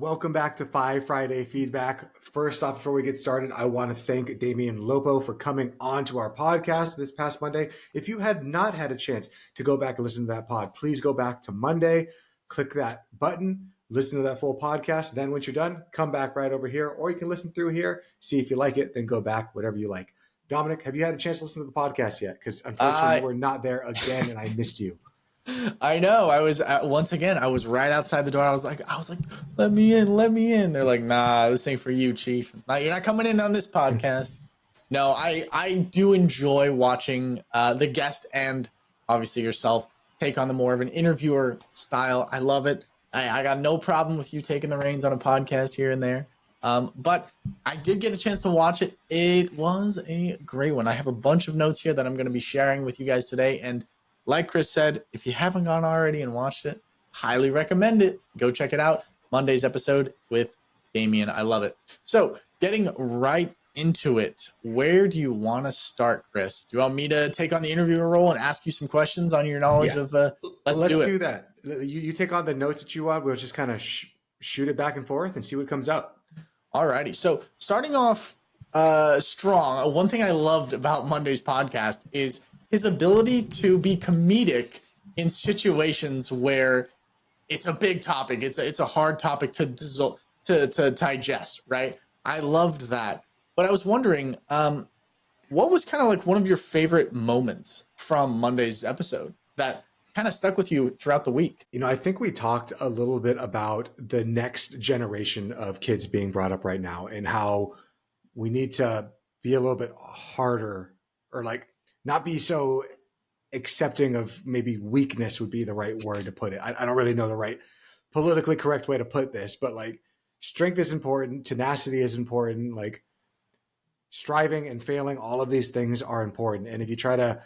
Welcome back to Five Friday Feedback. First off, before we get started, I want to thank Damion Lupo for coming on to our podcast this past Monday. If you had not had a chance to go back and listen to that pod, please go back to Monday, click that button, listen to that full podcast. Then once you're done, come back right over here, or you can listen through here, see if you like it, then go back, whatever you like. Dominic, have you had a chance to listen to the podcast yet? Because unfortunately, you were not there again, and I missed you. I know. I was once again. I was right outside the door. I was like, let me in, let me in. They're like, nah, this ain't for you, Chief. It's not. You're not coming in on this podcast. No, I do enjoy watching the guest and obviously yourself take on the more of an interviewer style. I love it. I got no problem with you taking the reins on a podcast here and there. But I did get a chance to watch it. It was a great one. I have a bunch of notes here that I'm going to be sharing with you guys today. And like Chris said, if you haven't gone already and watched it, highly recommend it. Go check it out. Monday's episode with Damion. I love it. So getting right into it, where do you want to start, Chris? Do you want me to take on the interviewer role and ask you some questions on your knowledge of let's do that. You take on the notes that you want. We'll just kind of shoot it back and forth and see what comes out. Alrighty. So starting off strong, one thing I loved about Monday's podcast is his ability to be comedic in situations where it's a big topic. It's a hard topic to digest, right? I loved that. But I was wondering, what was kind of like one of your favorite moments from Monday's episode that kind of stuck with you throughout the week? You know, I think we talked a little bit about the next generation of kids being brought up right now and how we need to be a little bit harder, or like not be so accepting of maybe weakness would be the right word to put it. I don't really know the right politically correct way to put this, but like strength is important. Tenacity is important. Like striving and failing, all of these things are important. And if you try to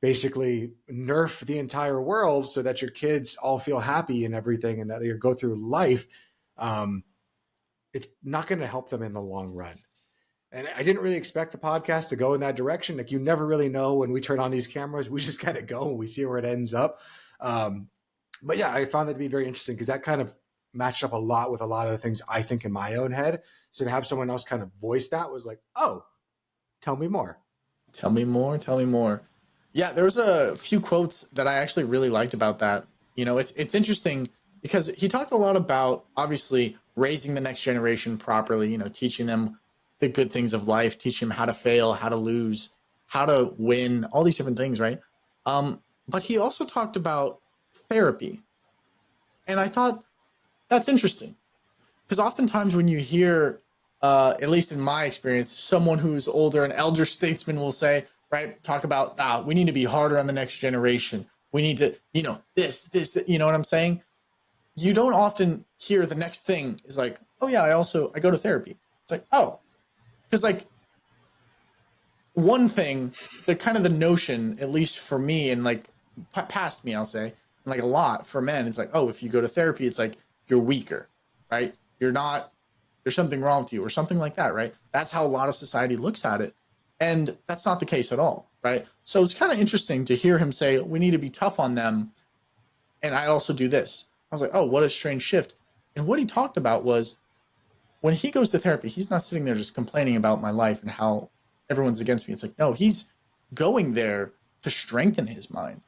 basically nerf the entire world so that your kids all feel happy and everything and that they go through life, it's not going to help them in the long run. And I didn't really expect the podcast to go in that direction. Like you never really know when we turn on these cameras. We just kind of go and we see where it ends up. But yeah, I found that to be very interesting because that kind of matched up a lot with a lot of the things I think in my own head. So to have someone else kind of voice that was like, oh, tell me more. Tell me more. Tell me more. Yeah, there was a few quotes that I actually really liked about that. You know, it's interesting because he talked a lot about obviously raising the next generation properly, you know, teaching them the good things of life, teach them how to fail, how to lose, how to win, all these different things, right? But he also talked about therapy. And I thought that's interesting because oftentimes when you hear, at least in my experience, someone who's older, an elder statesman will say, right, talk about, we need to be harder on the next generation. We need to, you know, this, you know what I'm saying? You don't often hear the next thing is like, oh yeah, I go to therapy. It's like, oh, because like one thing, the notion, at least for me and like past me, I'll say, and like a lot for men, it's like, oh, if you go to therapy, it's like you're weaker, right? You're not, there's something wrong with you or something like that, right? That's how a lot of society looks at it. And that's not the case at all, right? So it's kind of interesting to hear him say, we need to be tough on them. And I also do this. I was like, oh, what a strange shift. And what he talked about was, when he goes to therapy, he's not sitting there just complaining about my life and how everyone's against me. It's like, no, he's going there to strengthen his mind.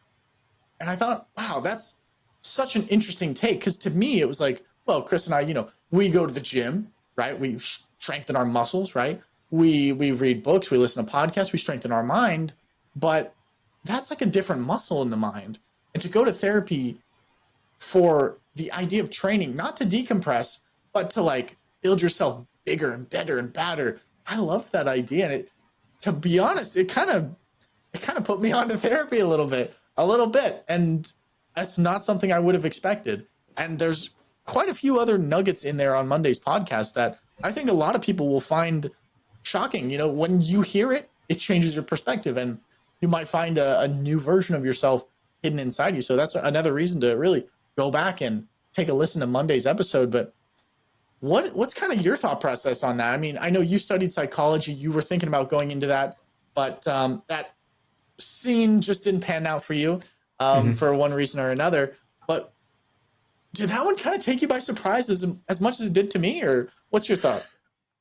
And I thought, wow, that's such an interesting take. Because to me, it was like, well, Chris and I, you know, we go to the gym, right? We strengthen our muscles, right? We read books, we listen to podcasts, we strengthen our mind. But that's like a different muscle in the mind. And to go to therapy for the idea of training, not to decompress, but to like build yourself bigger and better and badder. I love that idea. And to be honest, it kind of put me onto therapy a little bit. And that's not something I would have expected. And there's quite a few other nuggets in there on Monday's podcast that I think a lot of people will find shocking. You know, when you hear it, it changes your perspective and you might find a new version of yourself hidden inside you. So that's another reason to really go back and take a listen to Monday's episode. But what's kind of your thought process on that? I mean, I know you studied psychology. You were thinking about going into that, but that scene just didn't pan out for you for one reason or another. But Did that one kind of take you by surprise as much as it did to me, or what's your thought?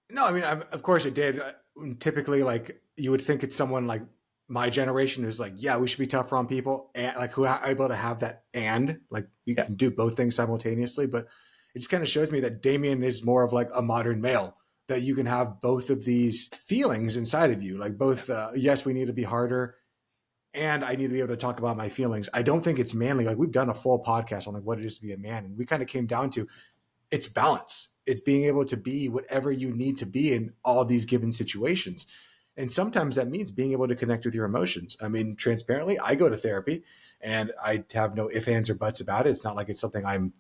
No, I mean, of course it did. Typically, like you would think it's someone like my generation who's like, yeah, we should be tougher on people, and like who are able to have that, and like you Yeah. can do both things simultaneously. But it just kind of shows me that Damien is more of like a modern male, that you can have both of these feelings inside of you, like both. Yes, we need to be harder, and I need to be able to talk about my feelings. I don't think it's manly. Like we've done a full podcast on like what it is to be a man, and we kind of came down to it's balance. It's being able to be whatever you need to be in all these given situations. And sometimes that means being able to connect with your emotions. I mean, transparently, I go to therapy and I have no ifs, ands, or buts about it. It's not like it's something I'm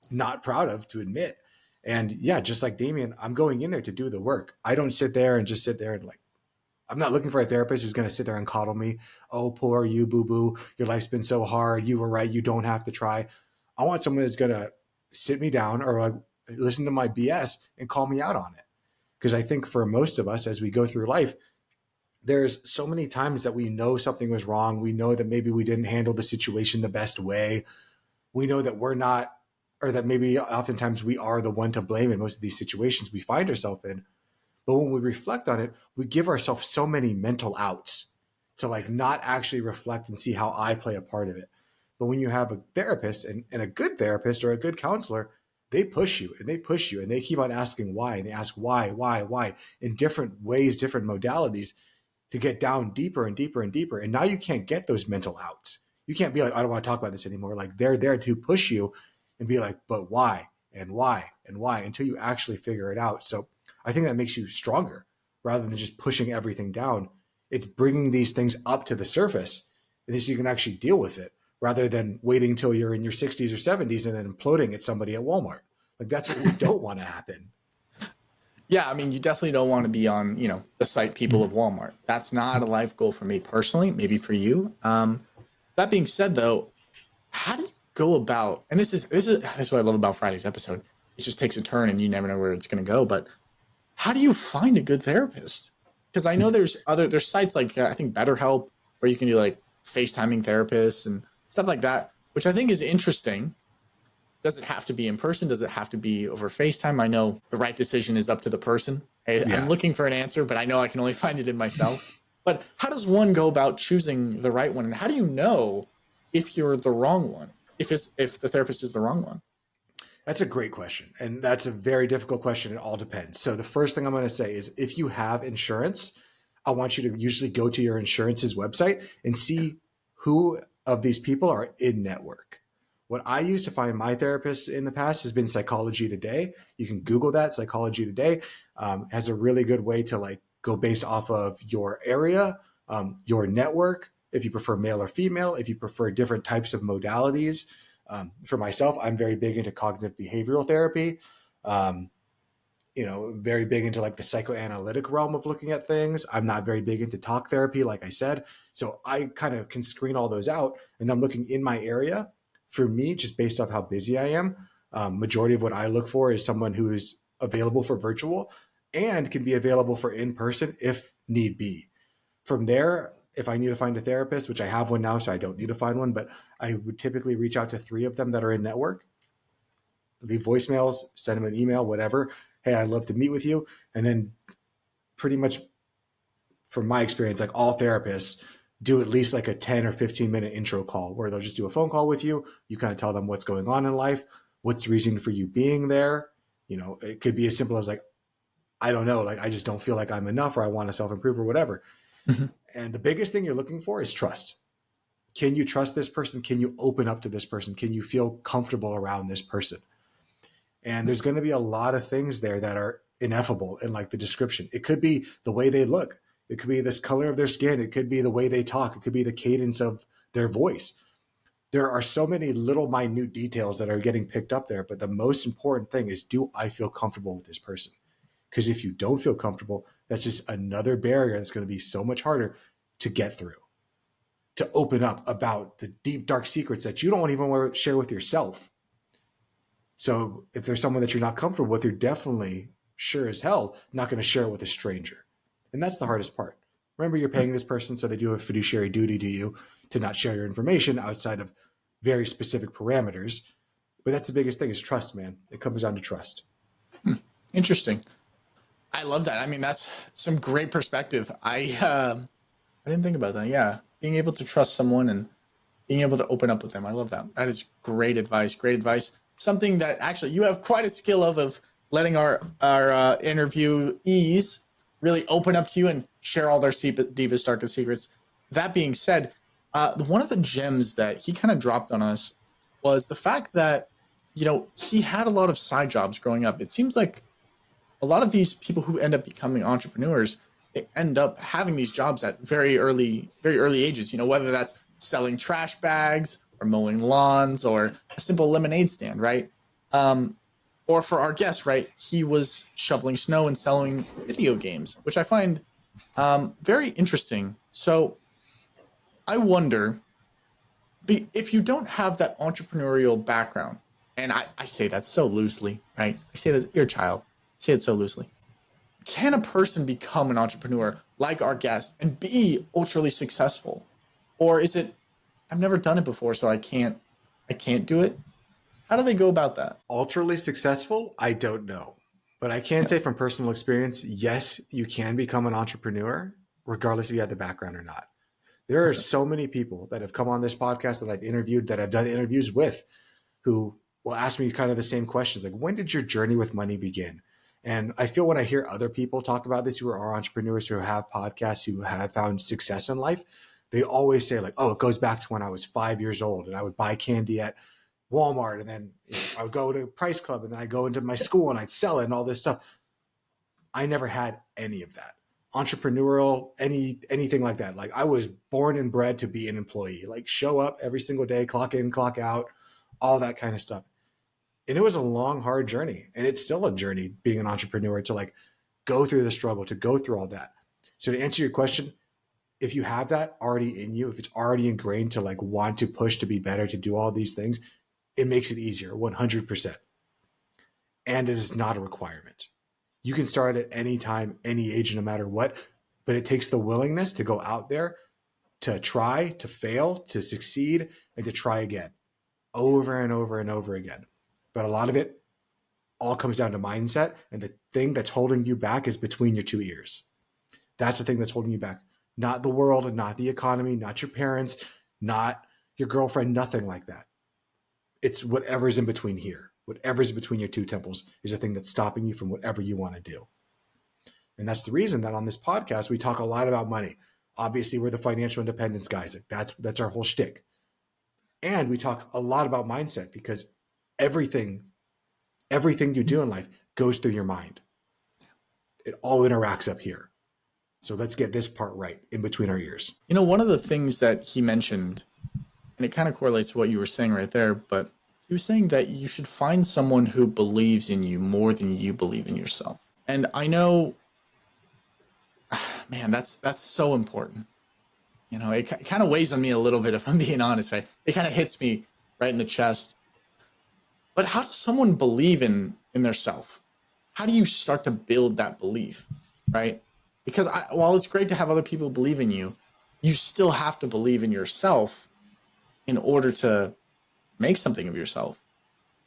not proud of to admit. And yeah, just like Damien, I'm going in there to do the work. I don't sit there and just sit there and like, I'm not looking for a therapist who's going to sit there and coddle me. Oh, poor you, boo boo. Your life's been so hard. You were right. You don't have to try. I want someone that's going to sit me down or like listen to my BS and call me out on it. Because I think for most of us, as we go through life, there's so many times that we know something was wrong. We know that maybe we didn't handle the situation the best way. We know that we're not, or that maybe oftentimes we are the one to blame in most of these situations we find ourselves in. But when we reflect on it, we give ourselves so many mental outs to like not actually reflect and see how I play a part of it. But when you have a therapist and a good therapist or a good counselor, they push you and they push you and they keep on asking why. And they ask why in different ways, different modalities to get down deeper and deeper and deeper. And now you can't get those mental outs. You can't be like, I don't want to talk about this anymore. Like they're there to push you and be like, but why and why and why until you actually figure it out. So I think that makes you stronger rather than just pushing everything down. It's bringing these things up to the surface and so you can actually deal with it rather than waiting until you're in your 60s or 70s and then imploding at somebody at Walmart. Like that's what we don't want to happen. Yeah, I mean, you definitely don't want to be on, the site people of Walmart. That's not a life goal for me personally, maybe for you. That being said, though, how do you go about, and this is what I love about Friday's episode. It just takes a turn and you never know where it's going to go. But how do you find a good therapist? Because I know there's sites like I think BetterHelp where you can do like FaceTiming therapists and stuff like that, which I think is interesting. Does it have to be in person? Does it have to be over FaceTime? I know the right decision is up to the person. I'm Yeah. looking for an answer, but I know I can only find it in myself. But how does one go about choosing the right one? And how do you know if you're the wrong one? If the therapist is the wrong one? That's a great question. And that's a very difficult question. It all depends. So the first thing I'm going to say is if you have insurance, I want you to usually go to your insurance's website and see who of these people are in network. What I use to find my therapist in the past has been Psychology Today. You can Google that. Psychology Today has a really good way to like go based off of your area, your network, if you prefer male or female, if you prefer different types of modalities. For myself, I'm very big into cognitive behavioral therapy. Um, very big into like the psychoanalytic realm of looking at things. I'm not very big into talk therapy, like I said. So I kind of can screen all those out. And I'm looking in my area. For me, just based off how busy I am, majority of what I look for is someone who is available for virtual and can be available for in person if need be. From there, if I need to find a therapist, which I have one now, so I don't need to find one, but I would typically reach out to three of them that are in network, leave voicemails, send them an email, whatever. Hey, I'd love to meet with you. And then pretty much from my experience, like all therapists do at least like a 10 or 15-minute intro call where they'll just do a phone call with you. You kind of tell them what's going on in life, what's the reason for you being there. It could be as simple as like, I don't know, like I just don't feel like I'm enough or I want to self-improve or whatever. Mhm. And the biggest thing you're looking for is trust. Can you trust this person? Can you open up to this person? Can you feel comfortable around this person? And there's going to be a lot of things there that are ineffable in like the description. It could be the way they look. It could be this color of their skin. It could be the way they talk. It could be the cadence of their voice. There are so many little minute details that are getting picked up there. But the most important thing is, do I feel comfortable with this person? Because if you don't feel comfortable, that's just another barrier that's going to be so much harder to get through, to open up about the deep, dark secrets that you don't even want to share with yourself. So if there's someone that you're not comfortable with, you're definitely sure as hell not going to share it with a stranger. And that's the hardest part. Remember, you're paying this person, so they do have fiduciary duty to you to not share your information outside of very specific parameters. But that's the biggest thing is trust, man. It comes down to trust. Interesting. I love that. I mean, that's some great perspective. I didn't think about that. Yeah, being able to trust someone and being able to open up with them. I love that. That is great advice. Great advice. Something that actually you have quite a skill of letting our interviewees really open up to you and share all their deepest, darkest secrets. That being said, one of the gems that he kind of dropped on us was the fact that he had a lot of side jobs growing up. It seems like a lot of these people who end up becoming entrepreneurs, they end up having these jobs at very early ages. Whether that's selling trash bags or mowing lawns or a simple lemonade stand, right? Or for our guest, right, he was shoveling snow and selling video games, which I find very interesting. So I wonder, if you don't have that entrepreneurial background, and I say that so loosely, right? I say that you're a child. I say it so loosely. Can a person become an entrepreneur like our guest and be ultra successful? Or is it, I've never done it before, so I can't do it? How do they go about that? Ultra successful? I don't know. But I can say from personal experience, yes, you can become an entrepreneur, regardless if you have the background or not. There are so many people that have come on this podcast that I've interviewed, that I've done interviews with, who will ask me kind of the same questions. Like, when did your journey with money begin? And I feel when I hear other people talk about this, who are entrepreneurs, who have podcasts, who have found success in life, they always say like, oh, it goes back to when I was 5 years old and I would buy candy at Walmart, and then I would go to Price Club, and then I go into my school and I'd sell it and all this stuff. I never had any of that. Entrepreneurial, anything like that. Like, I was born and bred to be an employee, like show up every single day, clock in, clock out, all that kind of stuff. And it was a long, hard journey. And it's still a journey being an entrepreneur, to like go through the struggle, to go through all that. So to answer your question, if you have that already in you, if it's already ingrained to like want to push, to be better, to do all these things, it makes it easier 100%. And it is not a requirement. You can start at any time, any age, no matter what, but it takes the willingness to go out there, to try, to fail, to succeed, and to try again over and over and over again. But a lot of it all comes down to mindset. And the thing that's holding you back is between your two ears. That's the thing that's holding you back. Not the world, and not the economy, not your parents, not your girlfriend, nothing like that. It's whatever's in between here. Whatever's between your two temples is the thing that's stopping you from whatever you want to do. And that's the reason that on this podcast, we talk a lot about money. Obviously, we're the financial independence guys. That's our whole shtick. And we talk a lot about mindset, because everything you do in life goes through your mind. It all interacts up here. So let's get this part right in between our ears. One of the things that he mentioned, and it kind of correlates to what you were saying right there, but he was saying that you should find someone who believes in you more than you believe in yourself. And I know, man, that's so important. It kind of weighs on me a little bit, if I'm being honest, right? It kind of hits me right in the chest. But how does someone believe in their self? How do you start to build that belief, right? Because while it's great to have other people believe in you, you still have to believe in yourself in order to make something of yourself.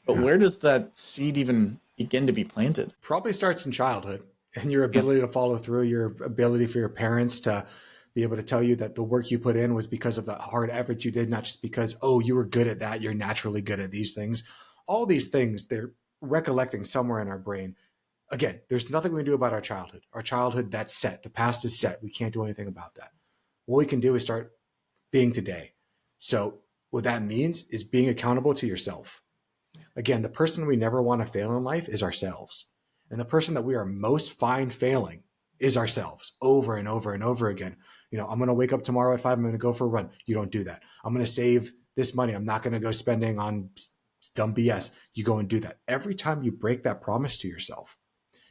But where does that seed even begin to be planted? Probably starts in childhood, and your ability to follow through, your ability for your parents to be able to tell you that the work you put in was because of the hard effort you did, not just because, oh, you were good at that, you're naturally good at these things. All these things, they're recollecting somewhere in our brain. Again, there's nothing we can do about our childhood. Our childhood, that's set. The past is set. We can't do anything about that. What we can do is start being today. So what that means is being accountable to yourself. Again, the person we never want to fail in life is ourselves. And the person that we are most fine failing is ourselves, over and over and over again. I'm going to wake up tomorrow at 5. I'm going to go for a run. You don't do that. I'm going to save this money. I'm not going to go spending on dumb BS. You go and do that. Every time you break that promise to yourself,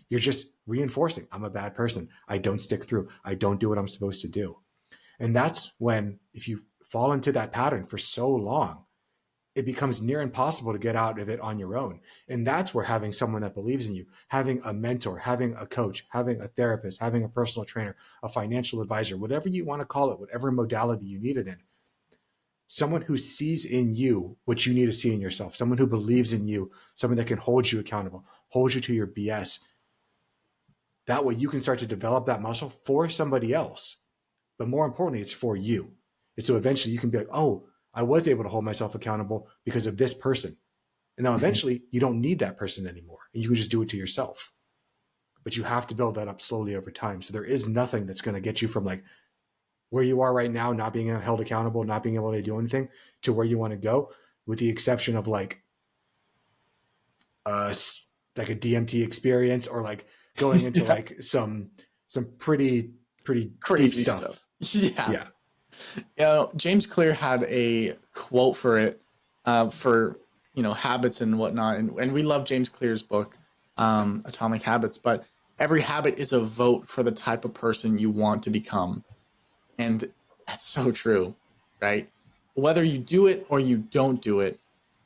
you're just reinforcing, I'm a bad person. I don't stick through. I don't do what I'm supposed to do. And that's when, if you fall into that pattern for so long, it becomes near impossible to get out of it on your own. And that's where having someone that believes in you, having a mentor, having a coach, having a therapist, having a personal trainer, a financial advisor, whatever you want to call it, whatever modality you need it in, someone who sees in you what you need to see in yourself, someone who believes in you, someone that can hold you accountable, hold you to your BS. That way you can start to develop that muscle for somebody else. But more importantly, it's for you. And so eventually you can be like, oh, I was able to hold myself accountable because of this person. And now eventually you don't need that person anymore. And you can just do it to yourself. But you have to build that up slowly over time. So there is nothing that's going to get you from like where you are right now, not being held accountable, not being able to do anything, to where you want to go, with the exception of like like a DMT experience, or like going into Yeah. like some pretty deep Crazy stuff. stuff. Yeah. Yeah. James Clear had a quote for it, for habits and whatnot, and we love James Clear's book, Atomic Habits. But every habit is a vote for the type of person you want to become, and that's so true, right? Whether you do it or you don't do it,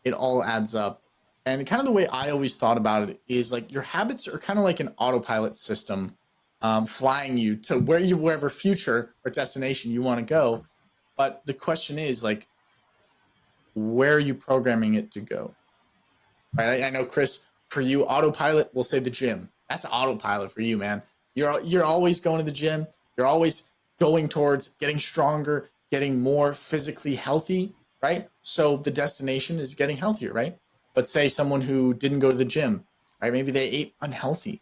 it all adds up. And kind of the way I always thought about it is like your habits are kind of like an autopilot system, flying you to wherever future or destination you want to go. But the question is like, where are you programming it to go? Right? I know, Chris, for you, autopilot, we'll say the gym. That's autopilot for you, man. You're always going to the gym. You're always going towards getting stronger, getting more physically healthy, right? So the destination is getting healthier, right? But say someone who didn't go to the gym, right? Maybe they ate unhealthy.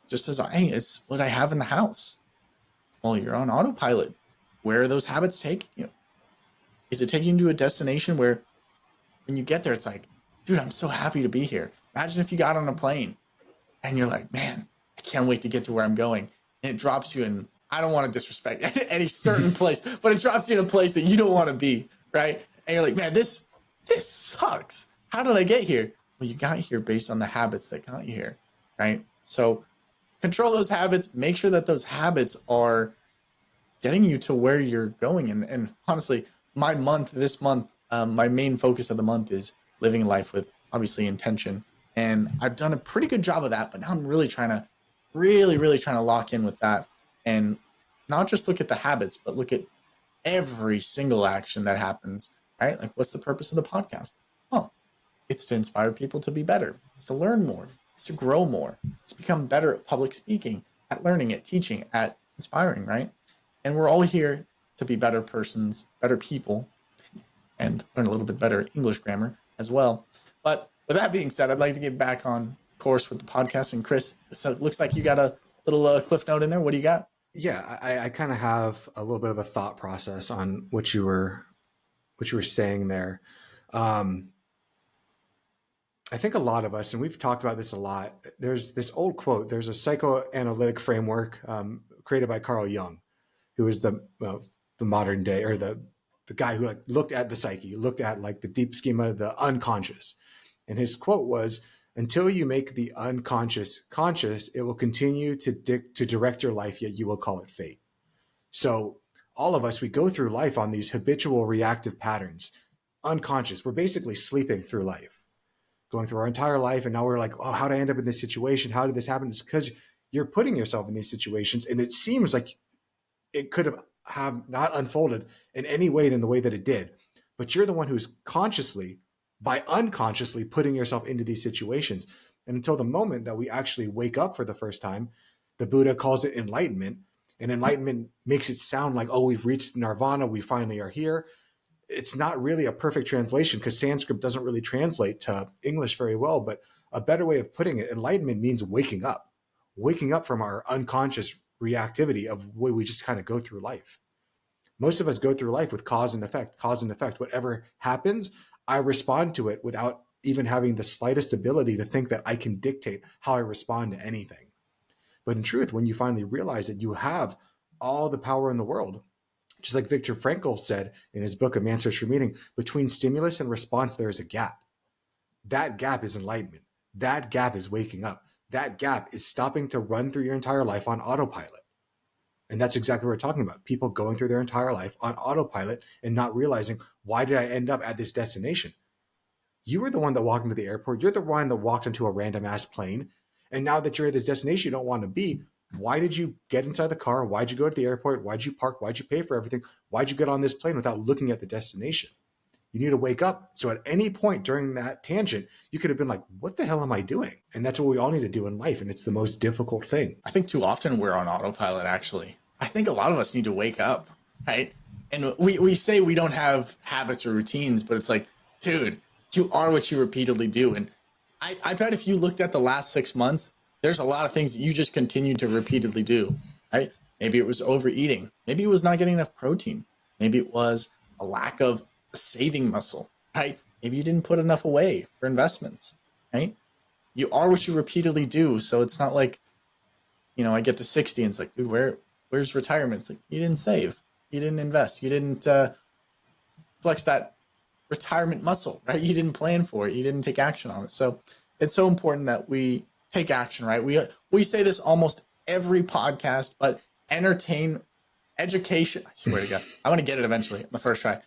Just as, hey, it's what I have in the house. Well, you're on autopilot. Where are those habits taking you? Is it taking you to a destination where when you get there, it's like, dude, I'm so happy to be here. Imagine if you got on a plane and you're like, man, I can't wait to get to where I'm going. And it drops you in, I don't want to disrespect any certain place, but it drops you in a place that you don't want to be, right? And you're like, man, this sucks. How did I get here? Well, you got here based on the habits that got you here, right? So control those habits, make sure that those habits are getting you to where you're going. And honestly, this month, my main focus of the month is living life with obviously intention. And I've done a pretty good job of that, but now I'm really trying to lock in with that, and not just look at the habits, but look at every single action that happens, right? Like, what's the purpose of the podcast? Well, it's to inspire people to be better. It's to learn more. It's to grow more. It's to become better at public speaking, at learning, at teaching, at inspiring, right? And we're all here to be better persons, better people, and learn a little bit better English grammar as well. But with that being said, I'd like to get back on course with the podcast. And Chris, so it looks like you got a little cliff note in there. What do you got? Yeah, I kind of have a little bit of a thought process on what you were saying there. I think a lot of us, and we've talked about this a lot, there's this old quote. There's a psychoanalytic framework created by Carl Jung, who is the modern day, or the guy who like looked at the psyche, looked at like the deep schema, the unconscious. And his quote was, "Until you make the unconscious conscious, it will continue to direct your life, yet you will call it fate." So all of us, we go through life on these habitual reactive patterns, unconscious. We're basically sleeping through life, going through our entire life. And now we're like, oh, how did I end up in this situation? How did this happen? It's because you're putting yourself in these situations, and it seems like it could have not unfolded in any way than the way that it did. But you're the one who's consciously, by unconsciously, putting yourself into these situations. And until the moment that we actually wake up for the first time, the Buddha calls it enlightenment. And enlightenment makes it sound like, oh, we've reached nirvana, we finally are here. It's not really a perfect translation, because Sanskrit doesn't really translate to English very well. But a better way of putting it, enlightenment means waking up from our unconscious reactivity of the way we just kind of go through life. Most of us go through life with cause and effect. Whatever happens, I respond to it without even having the slightest ability to think that I can dictate how I respond to anything. But in truth, when you finally realize that you have all the power in the world, just like Viktor Frankl said in his book, A Man's Search for Meaning, between stimulus and response, there is a gap. That gap is enlightenment. That gap is waking up. That gap is stopping to run through your entire life on autopilot. And that's exactly what we're talking about. People going through their entire life on autopilot and not realizing, why did I end up at this destination? You were the one that walked into the airport. You're the one that walked into a random ass plane. And now that you're at this destination you don't want to be, Why did you get inside the car? Why'd you go to the airport? Why'd you park? Why'd you pay for everything? Why'd you get on this plane without looking at the destination? You need to wake up. So at any point during that tangent, you could have been like, what the hell am I doing? And that's what we all need to do in life. And it's the most difficult thing. I think too often we're on autopilot, actually. I think a lot of us need to wake up, right? And we say we don't have habits or routines, but it's like, dude, you are what you repeatedly do. And I bet if you looked at the last 6 months, there's a lot of things that you just continue to repeatedly do, right? Maybe it was overeating. Maybe it was not getting enough protein. Maybe it was a lack of saving muscle, right? Maybe you didn't put enough away for investments, right? You are what you repeatedly do. So it's not like, I get to 60 and it's like, dude, where's retirement? It's like, you didn't save, you didn't invest, you didn't flex that retirement muscle, right? You didn't plan for it, you didn't take action on it. So it's so important that we take action, right? We say this almost every podcast, but education, I swear to God, I want to get it eventually on the first try.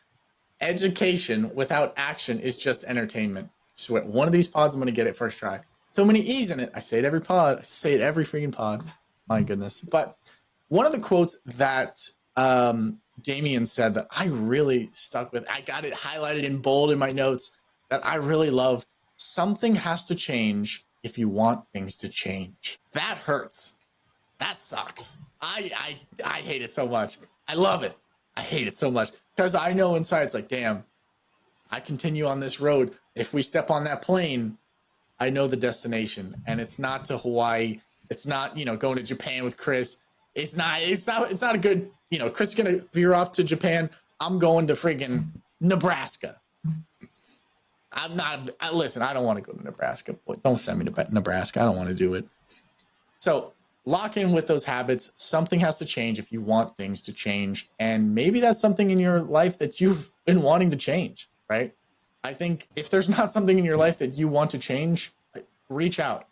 Education without action is just entertainment. I swear, one of these pods, I'm going to get it first try. So many E's in it. I say it every pod. I say it every freaking pod. My goodness. But one of the quotes that Damion said that I really stuck with, I got it highlighted in bold in my notes, that I really loved. Something has to change if you want things to change. That hurts. That sucks. I hate it so much. I love it. I hate it so much because I know inside it's like, damn, I continue on this road. If we step on that plane, I know the destination, and it's not to Hawaii. It's not, going to Japan with Chris. It's not a good, Chris is going to veer off to Japan. I'm going to friggin' Nebraska. Listen, I don't want to go to Nebraska. Boy, don't send me to Nebraska. I don't want to do it. So lock in with those habits. Something has to change if you want things to change. And maybe that's something in your life that you've been wanting to change, right? I think if there's not something in your life that you want to change, reach out.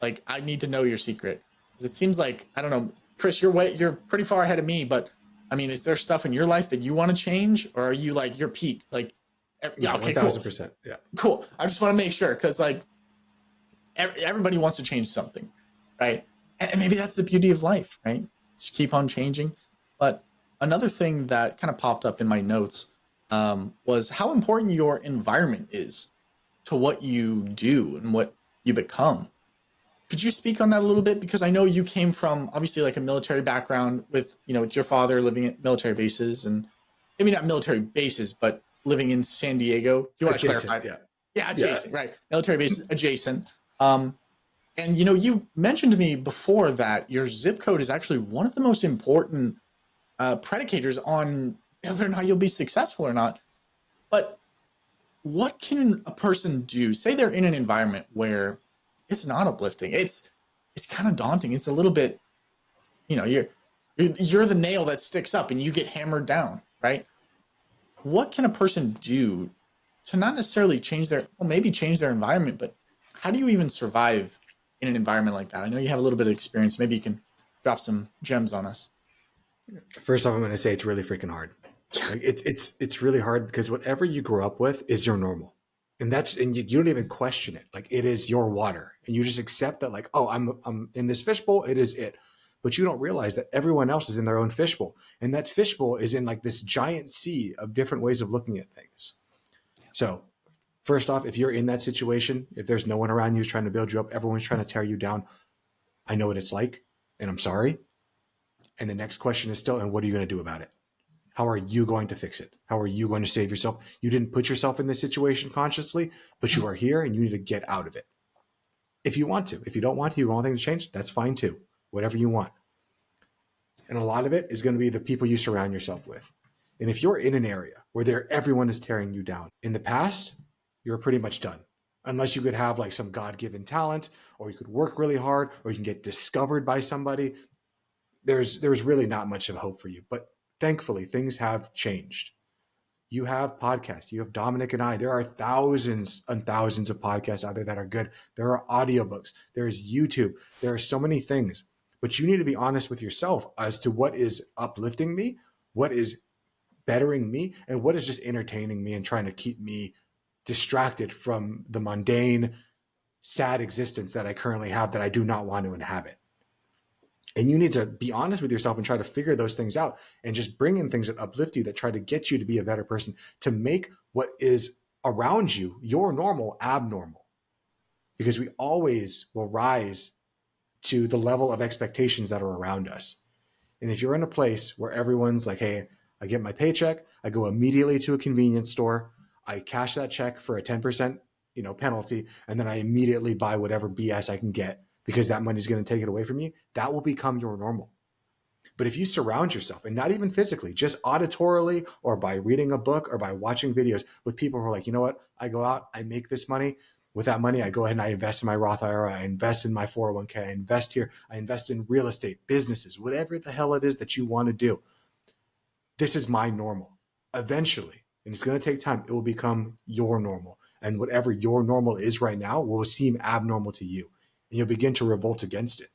Like, I need to know your secret. Because it seems like, I don't know, Chris, you're pretty far ahead of me, but I mean, is there stuff in your life that you want to change? Or are you like, you're peaked? Like, yeah, okay, 1000%. Cool. Yeah. Cool. I just want to make sure, because like everybody wants to change something, right? And maybe that's the beauty of life, right? Just keep on changing. But another thing that kind of popped up in my notes was how important your environment is to what you do and what you become. Could you speak on that a little bit? Because I know you came from obviously like a military background with your father living at military bases, and maybe not military bases, but living in San Diego. Do you want to clarify? Yeah, adjacent, yeah. Right. Military bases adjacent. And you mentioned to me before that your zip code is actually one of the most important predicators on whether or not you'll be successful or not. But what can a person do? Say they're in an environment where it's not uplifting. It's kind of daunting. It's a little bit, you're the nail that sticks up and you get hammered down, right? What can a person do to not necessarily change their environment, but how do you even survive in an environment like that? I know you have a little bit of experience. Maybe you can drop some gems on us. First off, I'm going to say it's really freaking hard. Like it's really hard because whatever you grew up with is your normal, and you don't even question it. Like, it is your water, and you just accept that. Like, oh, I'm in this fishbowl. It is it. But you don't realize that everyone else is in their own fishbowl, and that fishbowl is in like this giant sea of different ways of looking at things. So first off, if you're in that situation, if there's no one around you who's trying to build you up, everyone's trying to tear you down, I know what it's like, and I'm sorry. And the next question is still, and what are you going to do about it? How are you going to fix it? How are you going to save yourself? You didn't put yourself in this situation consciously, but you are here and you need to get out of it. If you want to. If you don't want to, you want things to change, that's fine too. Whatever you want. And a lot of it is going to be the people you surround yourself with. And if you're in an area where everyone is tearing you down, in the past, you're pretty much done. Unless you could have like some God-given talent, or you could work really hard, or you can get discovered by somebody. There's really not much of hope for you. But thankfully, things have changed. You have podcasts. You have Dominic and I. There are thousands and thousands of podcasts out there that are good. There are audiobooks. There is YouTube. There are so many things. But you need to be honest with yourself as to what is uplifting me, what is bettering me, and what is just entertaining me and trying to keep me distracted from the mundane, sad existence that I currently have that I do not want to inhabit. And you need to be honest with yourself and try to figure those things out and just bring in things that uplift you, that try to get you to be a better person, to make what is around you, your normal, abnormal. Because we always will rise to the level of expectations that are around us. And if you're in a place where everyone's like, hey, I get my paycheck, I go immediately to a convenience store, I cash that check for a 10%, penalty, and then I immediately buy whatever BS I can get because that money's going to take it away from you, that will become your normal. But if you surround yourself, and not even physically, just auditorily or by reading a book or by watching videos with people who are like, you know what, I go out, I make this money. With that money, I go ahead and I invest in my Roth IRA, I invest in my 401k, I invest here, I invest in real estate, businesses, whatever the hell it is that you want to do. This is my normal. Eventually, and it's going to take time, it will become your normal. And whatever your normal is right now will seem abnormal to you. And you'll begin to revolt against it.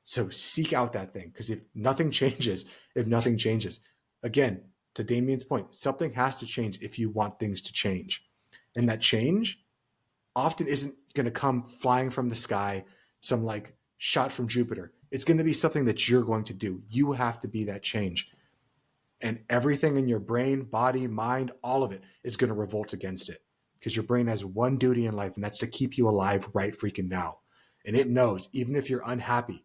So seek out that thing, because if nothing changes, again, to Damien's point, something has to change if you want things to change. And that change often isn't going to come flying from the sky, some like shot from Jupiter. It's going to be something that you're going to do. You have to be that change. And everything in your brain, body, mind, all of it is going to revolt against it, because your brain has one duty in life, and that's to keep you alive right freaking now. And it knows, even if you're unhappy,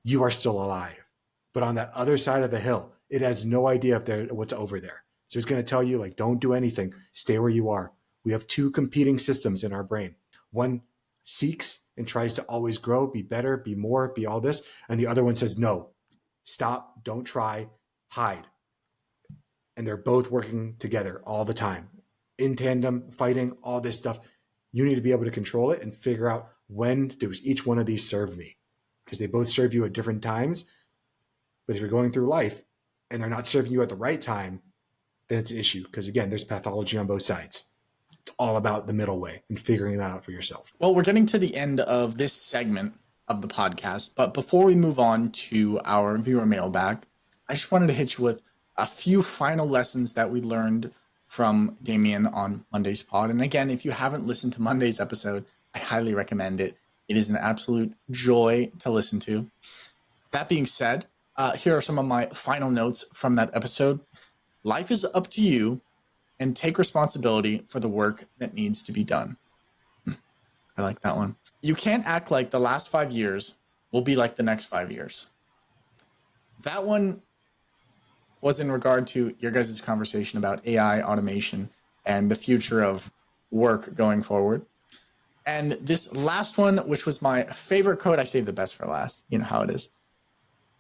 you are still alive. But on that other side of the hill, it has no idea what's over there. So it's going to tell you, like, don't do anything. Stay where you are. We have two competing systems in our brain. One seeks and tries to always grow, be better, be more, be all this. And the other one says, no, stop, don't try, hide. And they're both working together all the time, in tandem, fighting, all this stuff. You need to be able to control it and figure out, when does each one of these serve me? Because they both serve you at different times. But if you're going through life and they're not serving you at the right time, then it's an issue. Because again, there's pathology on both sides. It's all about the middle way and figuring that out for yourself. Well, we're getting to the end of this segment of the podcast. But before we move on to our viewer mailbag, I just wanted to hit you with a few final lessons that we learned from Damion on Monday's pod. And again, if you haven't listened to Monday's episode, I highly recommend it. It is an absolute joy to listen to. That being said, here are some of my final notes from that episode. Life is up to you, and take responsibility for the work that needs to be done. I like that one. You can't act like the last 5 years will be like the next 5 years. That one was in regard to your guys' conversation about AI automation and the future of work going forward. And this last one, which was my favorite quote, I saved the best for last. You know how it is.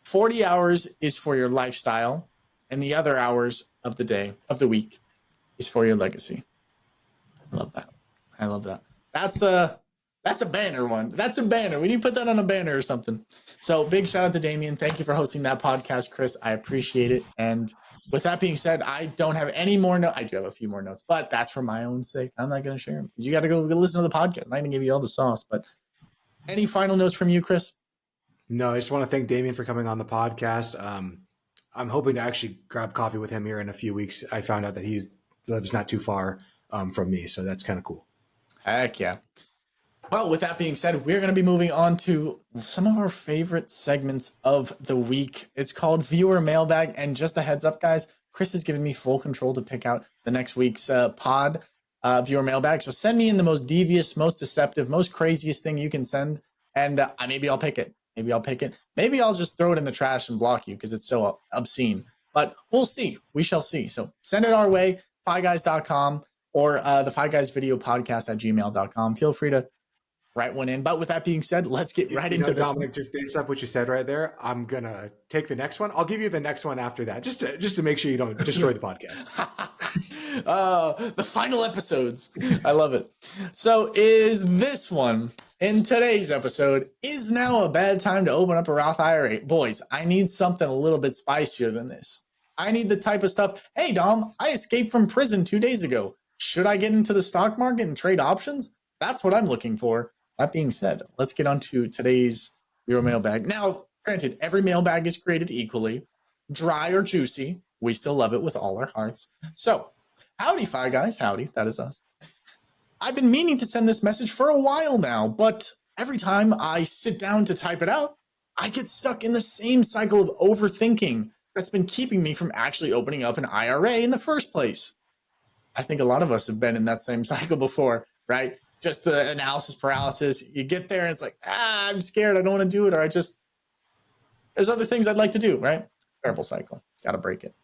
40 hours is for your lifestyle, and the other hours of the day, of the week, is for your legacy. I love that. I love that. That's a banner one. That's a banner. We need to put that on a banner or something. So big shout out to Damion. Thank you for hosting that podcast, Chris. I appreciate it. And with that being said, I don't have any more notes. I do have a few more notes, but that's for my own sake. I'm not going to share them because you got to go listen to the podcast. I'm not going to give you all the sauce, but any final notes from you, Chris? No, I just want to thank Damion for coming on the podcast. I'm hoping to actually grab coffee with him here in a few weeks. I found out that he lives not too far from me, so that's kind of cool. Heck yeah. Well, with that being said, we're going to be moving on to some of our favorite segments of the week. It's called Viewer Mailbag. And just a heads up, guys, Chris has given me full control to pick out the next week's pod Viewer Mailbag. So send me in the most devious, most deceptive, most craziest thing you can send. And maybe I'll pick it. Maybe I'll just throw it in the trash and block you because it's so obscene. But we'll see. We shall see. So send it our way, FiveGuys.com or the Five Guys Video Podcast at gmail.com. Feel free to write one in. But with that being said, let's get right into this. Dominic, just based off what you said right there, I'm going to take the next one. I'll give you the next one after that, just to make sure you don't destroy the podcast. The final episodes. I love it. So is this one in today's episode, is now a bad time to open up a Roth IRA? Boys, I need something a little bit spicier than this. I need the type of stuff. Hey, Dom, I escaped from prison 2 days ago. Should I get into the stock market and trade options? That's what I'm looking for. That being said, let's get on to today's Viewer Mailbag. Now, granted, every mailbag is created equally, dry or juicy. We still love it with all our hearts. So, howdy, Five Guys. Howdy, that is us. I've been meaning to send this message for a while now, but every time I sit down to type it out, I get stuck in the same cycle of overthinking that's been keeping me from actually opening up an IRA in the first place. I think a lot of us have been in that same cycle before, right? Just the analysis paralysis. You get there and it's like, I'm scared. I don't want to do it. Or there's other things I'd like to do, right? Terrible cycle. Got to break it.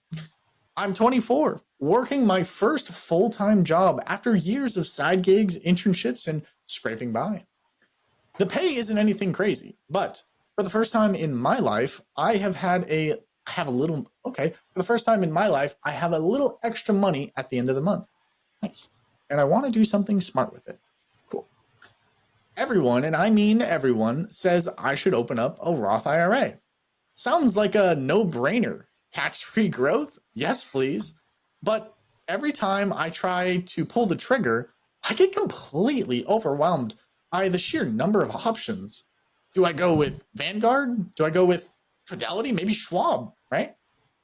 I'm 24, working my first full-time job after years of side gigs, internships, and scraping by. The pay isn't anything crazy, but for the first time in my life, I have a little extra money at the end of the month. Nice. And I want to do something smart with it. Cool. Everyone, and I mean everyone, says I should open up a Roth IRA. Sounds like a no-brainer. Tax-free growth? Yes, please. But every time I try to pull the trigger, I get completely overwhelmed by the sheer number of options. Do I go with Vanguard? Do I go with Fidelity? Maybe Schwab, right?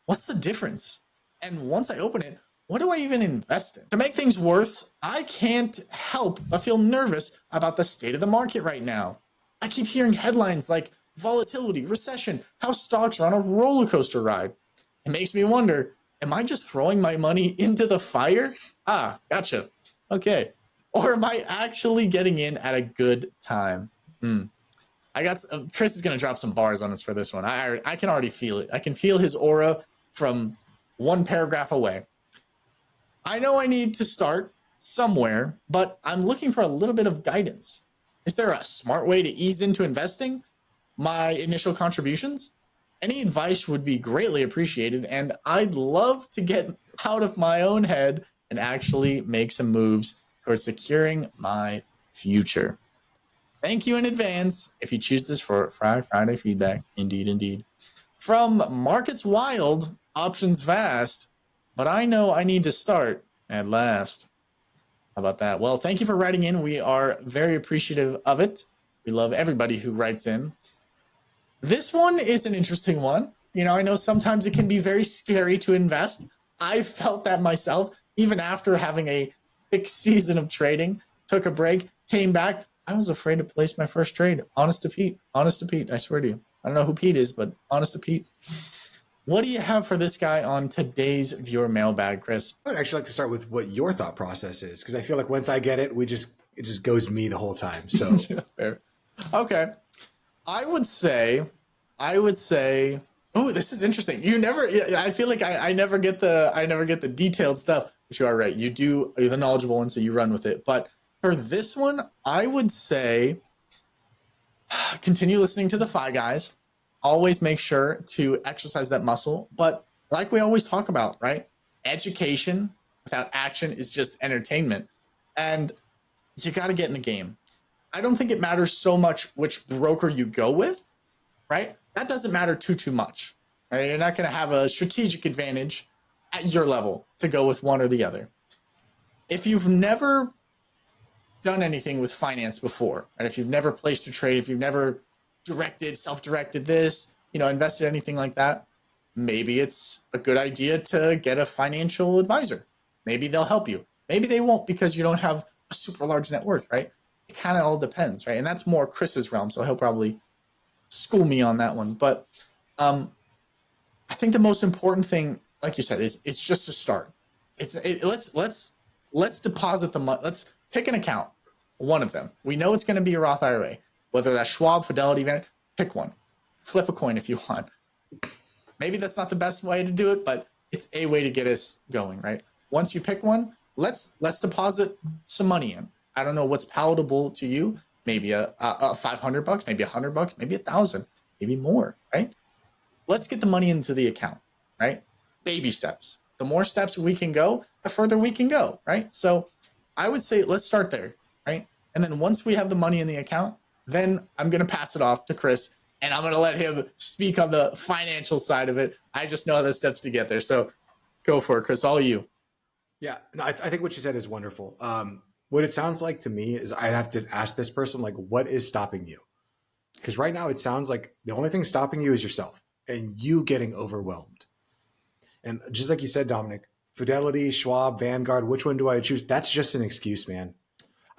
What's the difference? And once I open it, what do I even invest in? To make things worse, I can't help but feel nervous about the state of the market right now. I keep hearing headlines like volatility, recession, how stocks are on a roller coaster ride. It makes me wonder, am I just throwing my money into the fire? Ah, gotcha. Okay. Or am I actually getting in at a good time? Chris is going to drop some bars on us for this one. I can already feel it. I can feel his aura from one paragraph away. I know I need to start somewhere, but I'm looking for a little bit of guidance. Is there a smart way to ease into investing my initial contributions? Any advice would be greatly appreciated, and I'd love to get out of my own head and actually make some moves towards securing my future. Thank you in advance if you choose this for Friday feedback. Indeed, indeed. From Markets Wild, Options Vast, but I know I need to start at last. How about that? Well, thank you for writing in. We are very appreciative of it. We love everybody who writes in. This one is an interesting one. You know, I know sometimes it can be very scary to invest. I felt that myself, even after having a big season of trading, took a break, came back. I was afraid to place my first trade. Honest to Pete, I swear to you. I don't know who Pete is, but honest to Pete. What do you have for this guy on today's viewer mailbag, Chris? I would actually like to start with what your thought process is, because I feel like once I get it, it just goes me the whole time. So fair. Okay. I would say, oh, this is interesting. I feel like I never get the detailed stuff, but you are right. You're the knowledgeable one, so you run with it. But for this one, I would say continue listening to the Fi Guys. Always make sure to exercise that muscle. But like we always talk about, right? Education without action is just entertainment. And you got to get in the game. I don't think it matters so much which broker you go with, right? That doesn't matter too much. Right? You're not going to have a strategic advantage at your level to go with one or the other. If you've never done anything with finance before, and if you've never placed a trade, if you've never self-directed this, invested anything like that, maybe it's a good idea to get a financial advisor. Maybe they'll help you. Maybe they won't because you don't have a super large net worth, right? It kind of all depends, right? And that's more Chris's realm, so he'll probably school me on that one. But I think the most important thing, like you said, is it's just to start. Let's deposit the money. Let's pick an account, one of them. We know it's going to be a Roth IRA, whether that's Schwab, Fidelity, pick one. Flip a coin if you want. Maybe that's not the best way to do it, but it's a way to get us going, right? Once you pick one, let's deposit some money in. I don't know what's palatable to you. Maybe a $500, maybe $100, maybe $1,000, maybe more, right? Let's get the money into the account, right? Baby steps. The more steps we can go, the further we can go, right? So I would say let's start there, right? And then once we have the money in the account, then I'm going to pass it off to Chris, and I'm going to let him speak on the financial side of it. I just know the steps to get there. So go for it, Chris. All you. Yeah, no, I think what you said is wonderful. What it sounds like to me is I'd have to ask this person, like, what is stopping you? Because right now it sounds like the only thing stopping you is yourself and you getting overwhelmed. And just like you said, Dominic, Fidelity, Schwab, Vanguard, which one do I choose? That's just an excuse, man.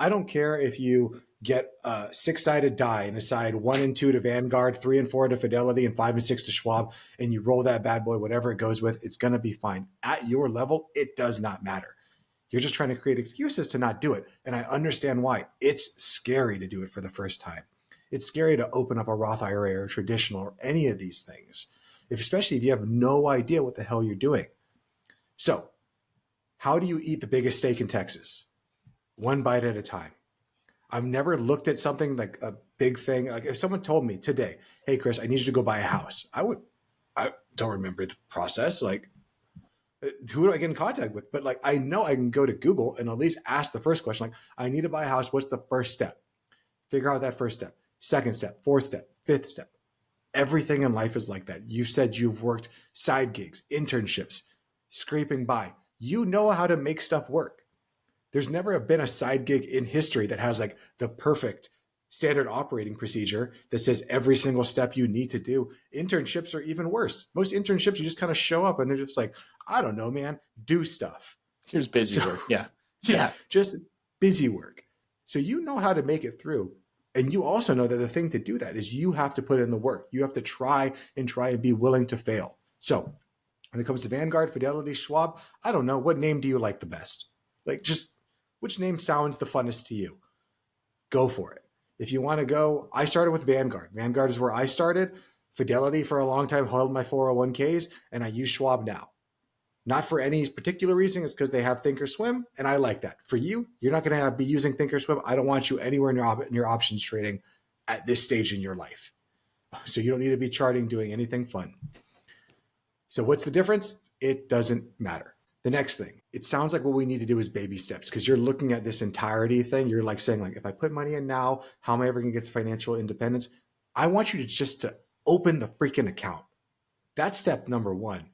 I don't care if you get a 6-sided die and assign 1 and 2 to Vanguard, 3 and 4 to Fidelity, and 5 and 6 to Schwab, and you roll that bad boy, whatever it goes with, it's going to be fine. At your level, it does not matter. You're just trying to create excuses to not do it. And I understand why. It's scary to do it for the first time. It's scary to open up a Roth IRA or traditional or any of these things, especially if you have no idea what the hell you're doing. So, how do you eat the biggest steak in Texas? One bite at a time. I've never looked at something like a big thing. Like if someone told me today, hey, Chris, I need you to go buy a house. I don't remember the process. Like, who do I get in contact with? But like, I know I can go to Google and at least ask the first question. Like, I need to buy a house. What's the first step? Figure out that first step, second step, fourth step, fifth step. Everything in life is like that. You said you've worked side gigs, internships, scraping by. You know how to make stuff work. There's never been a side gig in history that has like the perfect standard operating procedure that says every single step you need to do. Internships are even worse. Most internships, you just kind of show up and they're just like, I don't know, man, do stuff. Here's busy work. Yeah. Yeah. Just busy work. So you know how to make it through. And you also know that the thing to do that is you have to put in the work. You have to try and be willing to fail. So when it comes to Vanguard, Fidelity, Schwab, I don't know. What name do you like the best? Like, just which name sounds the funnest to you? Go for it. If you want to go, I started with Vanguard. Vanguard is where I started. Fidelity for a long time held my 401ks, and I use Schwab now. Not for any particular reason. It's because they have Thinkorswim, and I like that. For you, you're not going to be using Thinkorswim. I don't want you anywhere in your options trading at this stage in your life. So you don't need to be charting, doing anything fun. So what's the difference? It doesn't matter. The next thing, it sounds like what we need to do is baby steps, because you're looking at this entirety thing. You're like saying, like, if I put money in now, how am I ever going to get to financial independence? I want you to just open the freaking account. That's step number one.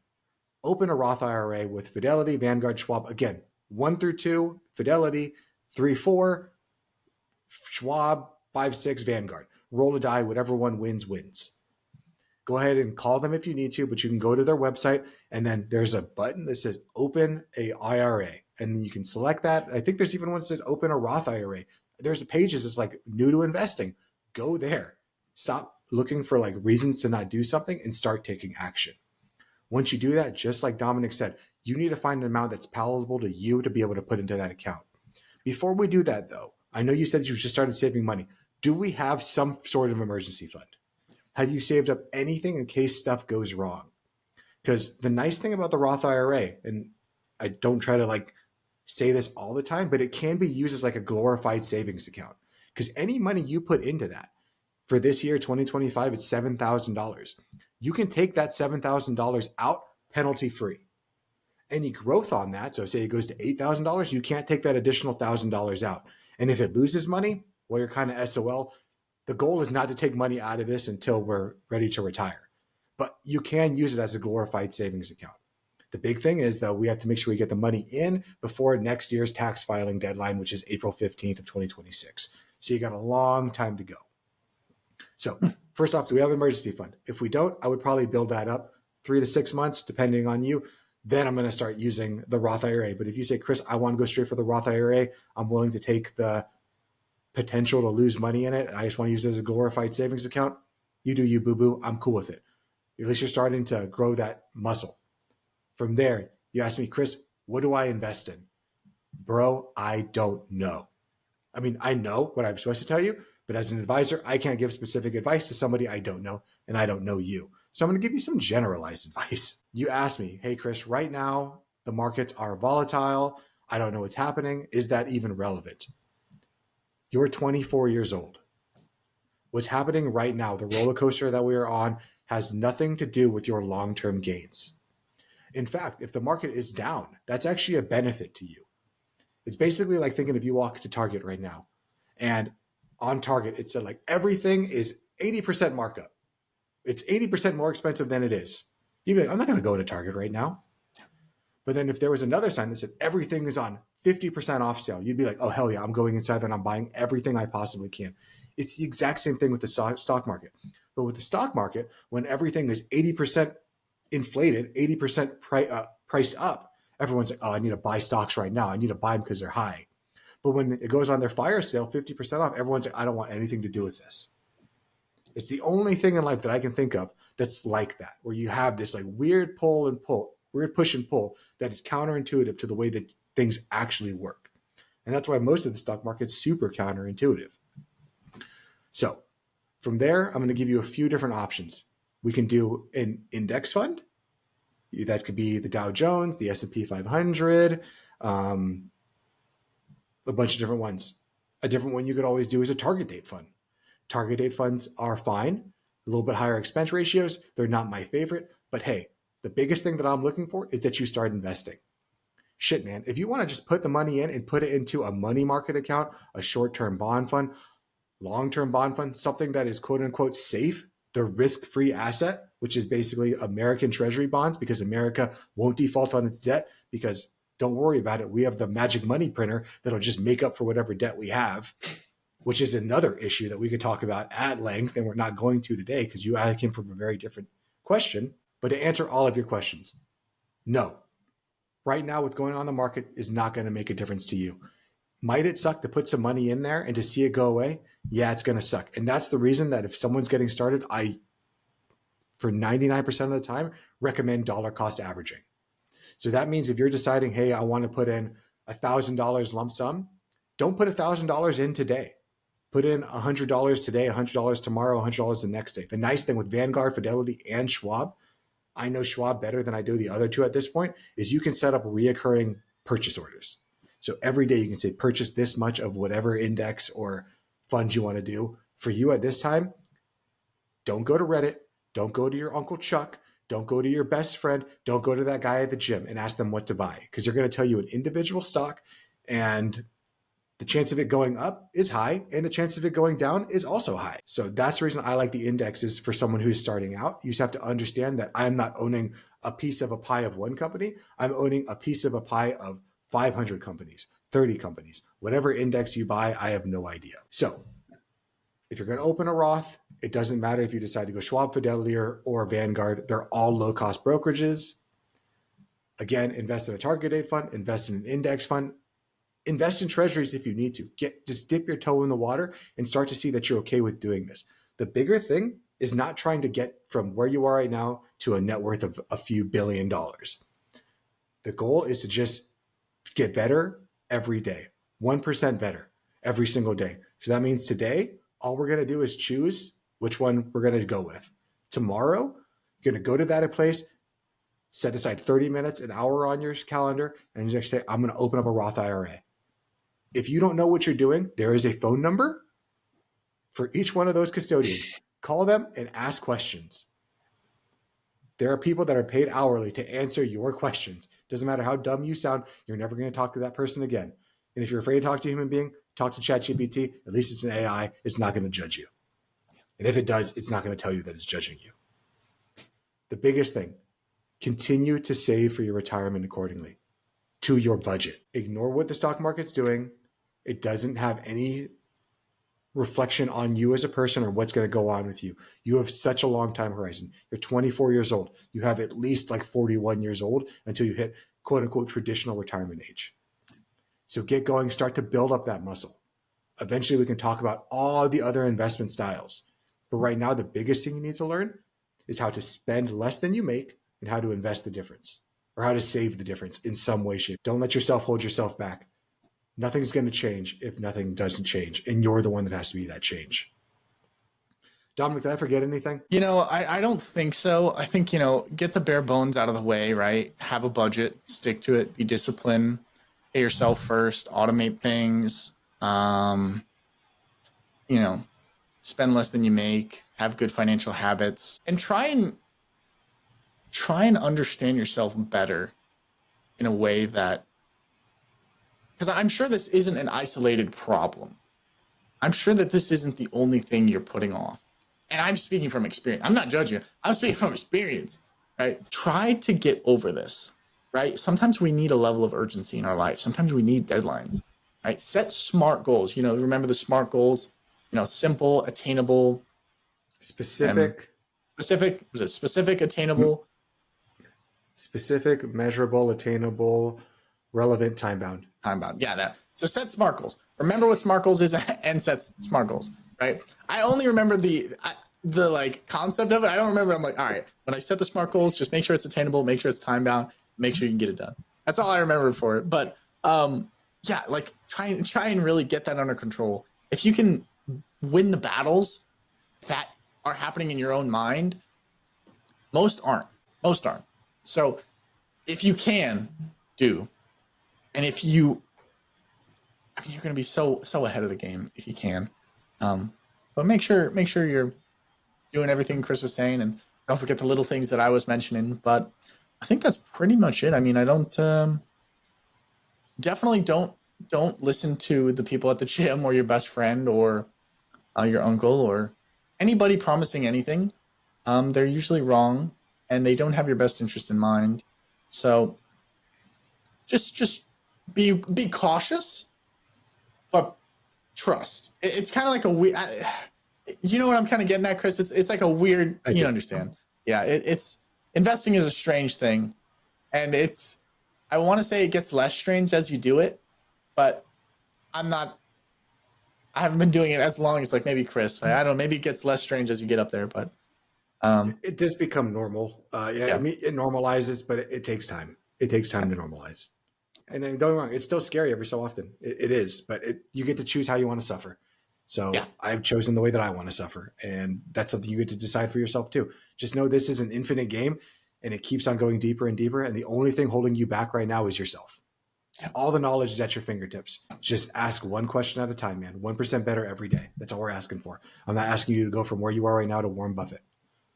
Open a Roth IRA with Fidelity, Vanguard, Schwab. Again, 1 through 2, Fidelity, 3, 4, Schwab, 5, 6, Vanguard. Roll a die, whatever one wins. Go ahead and call them if you need to, but you can go to their website and then there's a button that says open a IRA. And then you can select that. I think there's even one that says open a Roth IRA. There's a page that's like new to investing. Go there. Stop looking for like reasons to not do something and start taking action. Once you do that, just like Dominic said, you need to find an amount that's palatable to you to be able to put into that account. Before we do that though, I know you said you just started saving money. Do we have some sort of emergency fund? Have you saved up anything in case stuff goes wrong? Because the nice thing about the Roth IRA, and I don't try to like say this all the time, but it can be used as like a glorified savings account. Because any money you put into that, for this year, 2025, it's $7,000. You can take that $7,000 out penalty free. Any growth on that, so say it goes to $8,000, you can't take that additional $1,000 out. And if it loses money, well, you're kind of SOL. The goal is not to take money out of this until we're ready to retire, but you can use it as a glorified savings account. The big thing is, though, we have to make sure we get the money in before next year's tax filing deadline, which is April 15th of 2026. So you got a long time to go. So first off, do we have an emergency fund? If we don't, I would probably build that up 3 to 6 months, depending on you. Then I'm going to start using the Roth IRA. But if you say, Chris, I want to go straight for the Roth IRA, I'm willing to take the potential to lose money in it, and I just want to use it as a glorified savings account, you do you, boo-boo. I'm cool with it. At least you're starting to grow that muscle. From there, you ask me, Chris, what do I invest in? Bro, I don't know. I mean, I know what I'm supposed to tell you, but as an advisor, I can't give specific advice to somebody I don't know, and I don't know you. So I'm going to give you some generalized advice. You ask me, hey, Chris, right now, the markets are volatile. I don't know what's happening. Is that even relevant? You're 24 years old. What's happening right now, the roller coaster that we are on, has nothing to do with your long-term gains. In fact, if the market is down, that's actually a benefit to you. It's basically like thinking if you walk to Target right now, and on Target, it said like everything is 80% markup. It's 80% more expensive than it is. You'd be like, I'm not going to go into Target right now. But then if there was another sign that said everything is on 50% off sale, you'd be like, oh, hell yeah, I'm going inside and I'm buying everything I possibly can. It's the exact same thing with the stock market. But with the stock market, when everything is 80% inflated, 80% priced up, everyone's like, oh, I need to buy stocks right now. I need to buy them because they're high. But when it goes on their fire sale, 50% off, everyone's like, I don't want anything to do with this. It's the only thing in life that I can think of that's like that, where you have this like weird weird push and pull that is counterintuitive to the way that things actually work. And that's why most of the stock market's super counterintuitive. So from there, I'm going to give you a few different options. We can do an index fund. That could be the Dow Jones, the S&P 500, a bunch of different ones. A different one you could always do is a target date fund. Target date funds are fine, a little bit higher expense ratios. They're not my favorite, but hey, the biggest thing that I'm looking for is that you start investing. Shit, man, if you want to just put the money in and put it into a money market account, a short-term bond fund, long-term bond fund, something that is quote unquote safe, the risk-free asset, which is basically American treasury bonds, because America won't default on its debt, because don't worry about it. We have the magic money printer that'll just make up for whatever debt we have, which is another issue that we could talk about at length, and we're not going to today because you came from a very different question. But to answer all of your questions, no. Right now, what's going on in the market is not going to make a difference to you. Might it suck to put some money in there and to see it go away? Yeah, it's going to suck. And that's the reason that if someone's getting started, I, for 99% of the time, recommend dollar cost averaging. So that means if you're deciding, hey, I want to put in $1,000 lump sum, don't put $1,000 in today. Put in $100 today, $100 tomorrow, $100 the next day. The nice thing with Vanguard, Fidelity, and Schwab, I know Schwab better than I do the other two at this point, is you can set up reoccurring purchase orders. So every day you can say purchase this much of whatever index or fund you want to do. For you at this time, don't go to Reddit. Don't go to your Uncle Chuck. Don't go to your best friend. Don't go to that guy at the gym and ask them what to buy, because they're going to tell you an individual stock, and the chance of it going up is high, and the chance of it going down is also high. So that's the reason I like the indexes for someone who's starting out. You just have to understand that I'm not owning a piece of a pie of one company. I'm owning a piece of a pie of 500 companies, 30 companies. Whatever index you buy, I have no idea. So if you're going to open a Roth, it doesn't matter if you decide to go Schwab, Fidelity, or Vanguard. They're all low-cost brokerages. Again, invest in a target date fund, invest in an index fund, invest in treasuries if you need to. Just dip your toe in the water and start to see that you're okay with doing this. The bigger thing is not trying to get from where you are right now to a net worth of a few $1 billion. The goal is to just get better every day, 1% better every single day. So that means today, all we're going to do is choose which one we're going to go with. Tomorrow, you're going to go to that place, set aside 30 minutes, an hour on your calendar, and you're going to say, I'm going to open up a Roth IRA. If you don't know what you're doing, there is a phone number for each one of those custodians. Call them and ask questions. There are people that are paid hourly to answer your questions. Doesn't matter how dumb you sound, you're never going to talk to that person again. And if you're afraid to talk to a human being, talk to ChatGPT. At least it's an AI. It's not going to judge you. And if it does, it's not going to tell you that it's judging you. The biggest thing, continue to save for your retirement accordingly to your budget. Ignore what the stock market's doing. It doesn't have any reflection on you as a person or what's going to go on with you. You have such a long time horizon. You're 24 years old. You have at least like 41 years old until you hit quote unquote traditional retirement age. So get going, start to build up that muscle. Eventually we can talk about all the other investment styles. But right now, the biggest thing you need to learn is how to spend less than you make and how to invest the difference, or how to save the difference in some way, shape. Don't let yourself hold yourself back. Nothing's going to change if nothing doesn't change, and you're the one that has to be that change. Dominic, did I forget anything? I don't think so. I think, get the bare bones out of the way, right? Have a budget, stick to it, be disciplined, pay yourself first, automate things, spend less than you make, have good financial habits, and try and understand yourself better in a way that, because I'm sure this isn't an isolated problem. I'm sure that this isn't the only thing you're putting off. And I'm speaking from experience. I'm not judging you. I'm speaking from experience, right? Try to get over this, right? Sometimes we need a level of urgency in our life. Sometimes we need deadlines, right? Set SMART goals. Remember the SMART goals, simple, attainable, specific, attainable, specific, measurable, attainable, relevant, time bound. Time bound. Yeah, that. So set SMART goals. Remember what SMART goals is and set SMART goals, right? I only remember the like concept of it. I don't remember. I'm like, all right, when I set the SMART goals, just make sure it's attainable, make sure it's time bound, make sure you can get it done. That's all I remember for it. But yeah, like try and really get that under control. If you can win the battles that are happening in your own mind, most aren't. So if you can do, and if you, I mean, you're going to be so ahead of the game if you can. But make sure you're doing everything Chris was saying, and don't forget the little things that I was mentioning. But I think that's pretty much it. I mean, I don't definitely don't listen to the people at the gym or your best friend or your uncle or anybody promising anything. They're usually wrong, and they don't have your best interest in mind. So just be cautious, but trust. It's kind of like a weird. You know what I'm kind of getting at, Chris? It's like a weird. You understand? Yeah. It's investing is a strange thing, and it's. I want to say it gets less strange as you do it, but I'm not. I haven't been doing it as long as like maybe Chris. Right? I don't know. Maybe it gets less strange as you get up there, but it does become normal. Yeah. I mean, it normalizes, but it takes time. It takes time to normalize. And then don't get me wrong, it's still scary every so often. It is, but you get to choose how you want to suffer. So I've chosen the way that I want to suffer, and that's something you get to decide for yourself too. Just know this is an infinite game, and it keeps on going deeper and deeper. And the only thing holding you back right now is yourself. All the knowledge is at your fingertips. Just ask one question at a time, man. 1% better every day. That's all we're asking for. I'm not asking you to go from where you are right now to Warren Buffett.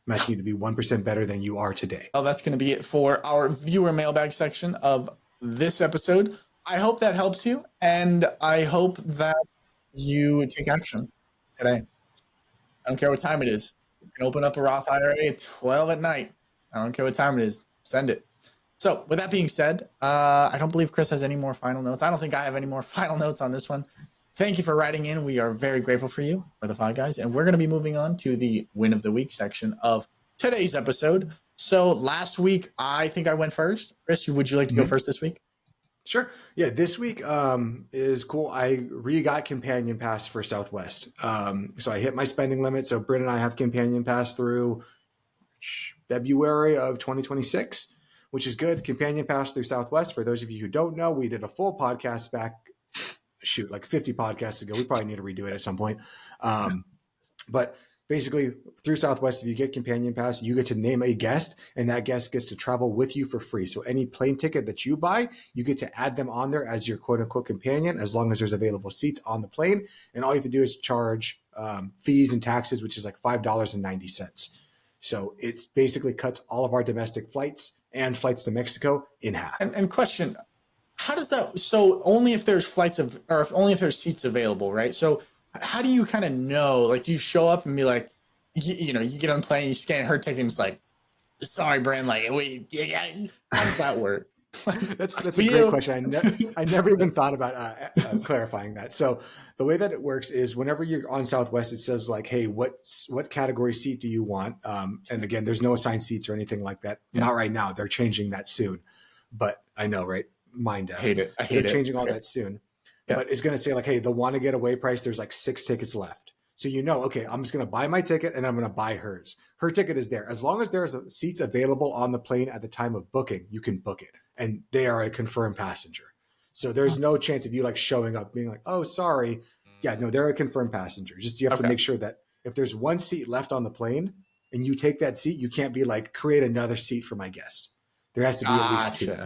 I'm asking you to be 1% better than you are today. Oh, that's going to be it for our viewer mailbag section of this episode. I hope that helps you, and I hope that you take action today. I don't care what time it is. You can open up a Roth IRA at 12 at night. I don't care what time it is. Send it. So with that being said, I don't believe Chris has any more final notes. I don't think I have any more final notes on this one. Thank you for writing in. We are very grateful for you, for the Five Guys. And we're going to be moving on to the Win of the Week section of today's episode. So last week, I think I went first. Chris, would you like to go first this week? Sure. Yeah, this week is cool. I got Companion Pass for Southwest. So I hit my spending limit. So Britt and I have Companion Pass through February of 2026, which is good. Companion Pass through Southwest. For those of you who don't know, we did a full podcast back, like 50 podcasts ago. We probably need to redo it at some point. But basically, through Southwest, if you get Companion Pass, you get to name a guest, and that guest gets to travel with you for free. So any plane ticket that you buy, you get to add them on there as your quote-unquote companion, as long as there's available seats on the plane. And all you have to do is charge fees and taxes, which is like $5.90. So it's basically cuts all of our domestic flights and flights to Mexico in half. And question, how does that, so only if there's only if there's seats available, right? So how do you kind of know, like, you show up and be like, you get on the plane, you scan her ticket, and it's like, sorry, Brand, like, wait, how does that work? That's a great question. I never even thought about clarifying that. So the way that it works is whenever you're on Southwest, it says like, hey, what category seat do you want? And again, there's no assigned seats or anything like that. Yeah. Not right now. They're changing that soon. But I know, right? Mind deaf. I hate it. They're changing all that soon. Yeah. But it's going to say like, hey, the want to get away price, there's like 6 tickets left. So okay, I'm just going to buy my ticket and then I'm going to buy hers. Her ticket is there. As long as there's seats available on the plane at the time of booking, you can book it. And they are a confirmed passenger. So there's no chance of you like showing up being like, oh, sorry. Yeah, no, they're a confirmed passenger. Just you have to make sure that if there's one seat left on the plane and you take that seat, you can't be like, create another seat for my guest. There has to be at least 2.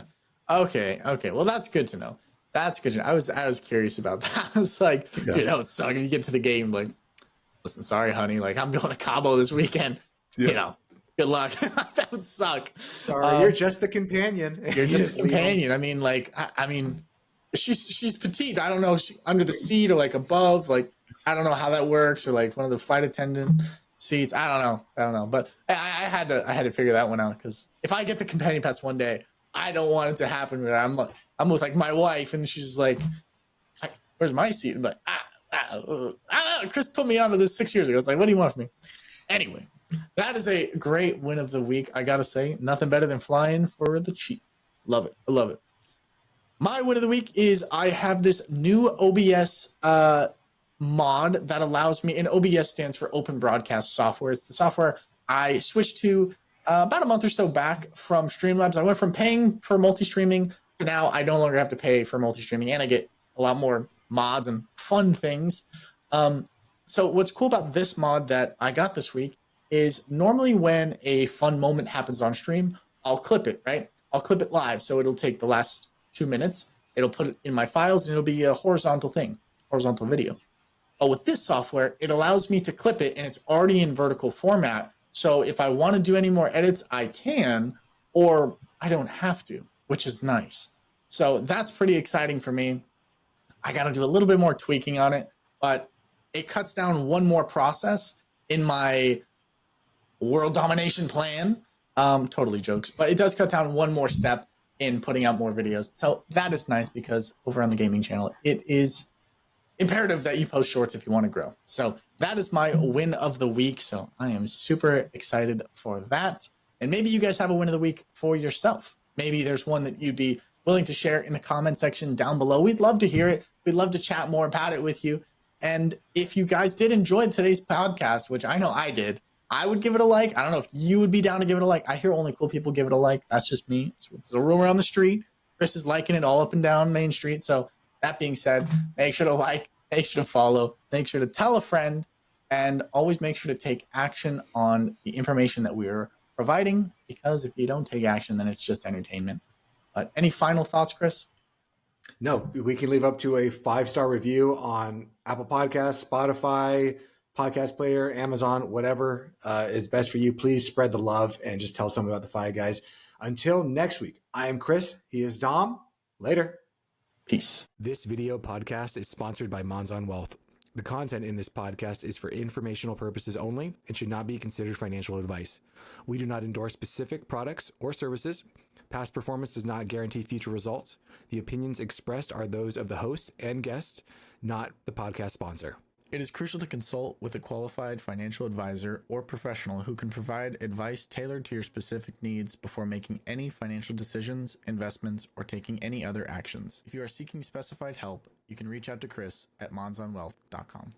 Okay. Well, that's good to know. That's good to know. I was curious about that. I was like, dude, that would suck if you get to the game like, listen, sorry, honey, like I'm going to Cabo this weekend. Yeah. Good luck. That would suck. Sorry, you're just the companion. You're just a companion. I mean, like, she's petite. I don't know if she's under the seat or like above. Like, I don't know how that works, or like one of the flight attendant seats. I don't know. But I had to figure that one out, because if I get the companion pass one day, I don't want it to happen where I'm with like my wife and she's like, where's my seat? I'm like, I don't know. Chris put me onto this 6 years ago. It's like, what do you want from me? Anyway, that is a great win of the week. I got to say, nothing better than flying for the cheap. Love it. I love it. My win of the week is I have this new OBS mod that allows me, and OBS stands for Open Broadcast Software. It's the software I switched to about a month or so back from Streamlabs. I went from paying for multi-streaming to now I no longer have to pay for multi-streaming, and I get a lot more mods and fun things. So what's cool about this mod that I got this week is normally when a fun moment happens on stream, I'll clip it, right? I'll clip it live. So it'll take the last 2 minutes. It'll put it in my files and it'll be a horizontal thing, horizontal video. But with this software, it allows me to clip it and it's already in vertical format. So if I want to do any more edits, I can, or I don't have to, which is nice. So that's pretty exciting for me. I got to do a little bit more tweaking on it, but it cuts down one more process in my world domination plan. Totally jokes, but it does cut down one more step in putting out more videos. So that is nice because over on the gaming channel, it is imperative that you post shorts if you want to grow. So that is my win of the week. So I am super excited for that. And maybe you guys have a win of the week for yourself. Maybe there's one that you'd be willing to share in the comment section down below. We'd love to hear it. We'd love to chat more about it with you. And if you guys did enjoy today's podcast, which I know I did, I would give it a like. I don't know if you would be down to give it a like. I hear only cool people give it a like. That's just me. It's a rumor on the street. Chris is liking it all up and down Main Street. So that being said, make sure to like, make sure to follow, make sure to tell a friend, and always make sure to take action on the information that we're providing, because if you don't take action, then it's just entertainment. But any final thoughts, Chris? No, we can leave up to a 5-star review on Apple Podcasts, Spotify, Podcast Player, Amazon, whatever is best for you. Please spread the love and just tell someone about the Five Guys. Until next week, I am Chris. He is Dom. Later. Peace. This video podcast is sponsored by Monzon Wealth. The content in this podcast is for informational purposes only and should not be considered financial advice. We do not endorse specific products or services. Past performance does not guarantee future results. The opinions expressed are those of the hosts and guests, not the podcast sponsor. It is crucial to consult with a qualified financial advisor or professional who can provide advice tailored to your specific needs before making any financial decisions, investments, or taking any other actions. If you are seeking specified help, you can reach out to Chris at monzonwealth.com.